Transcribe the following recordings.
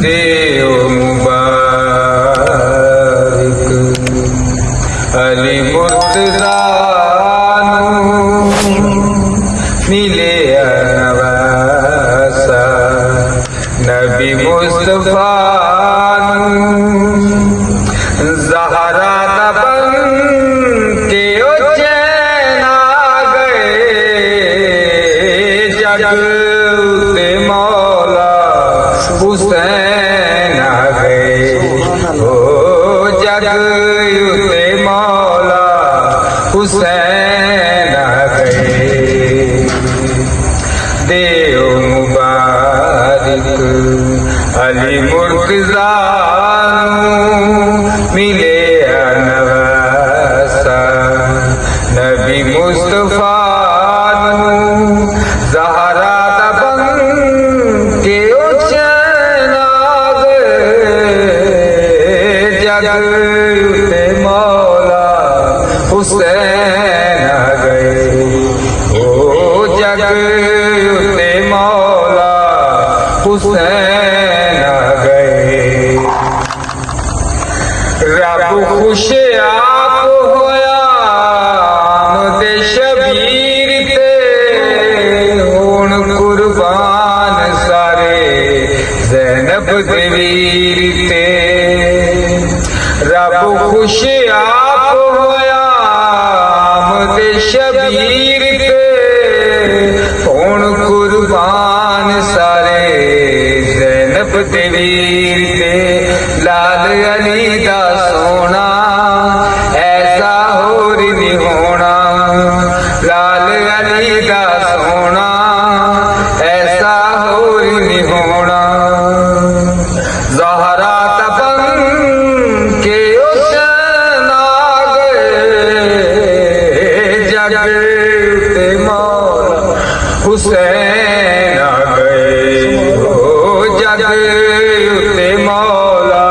देओ मुबारक अली मुर्तज़ा मिले नवासा नबी मुस्तफा ज़हरा दबन के चैन आ गए जग ते मौला हुसैन आ गए ओ जग ते मौला हुसैन आ गए देओ मुबारक अली मुर्तज़ा मिले नवासा नबी मुस्तफा ज़हरा दबन के चैन आ गए जग ते मौला हुसैन आ गए ओ जग ते मौला हुसैन आ गए रब खुश आप होया आमदे शबीर ते हुण कुर्बान सारे ज़ैनब दे वीर ते रब खुश आप होया आमदे शबीर ते हुण कुर्बान सारे ज़ैनब दे वीर ते लाल अली दा सोना ऐसा होर नहीं होना लाल अली दा सोना ऐसा होर नहीं होना ज़हरा तबन के हुसैन आ गए जग ते मौला हुसैन आ गए ओ जग ते मौला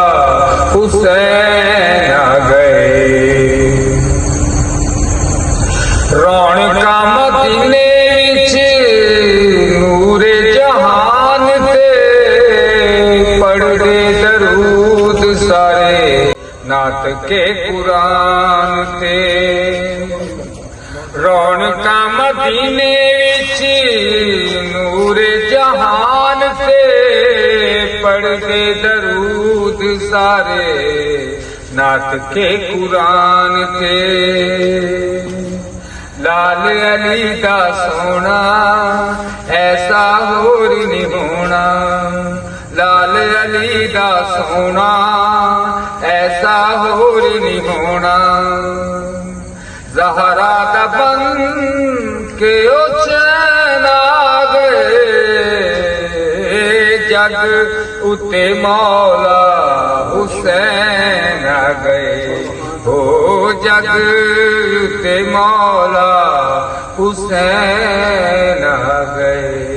हुसैन आ गए रौनका मदीने विच नूरे जहान ते पढ़दे दरूद सारे नात के कुरान ते रौनका मदीने विच नूरे जहान ते पढ़दे दरूद सारे नात के कुरान ते लाल अली दा सोना ऐसा होर नहीं होना लाल अली दा सोना ऐसा होर नहीं होना ज़हरा दबन के चैन आ गए जग उते मौला हुसैन आ गए ओ जग उते मौला हुसैन आ गए।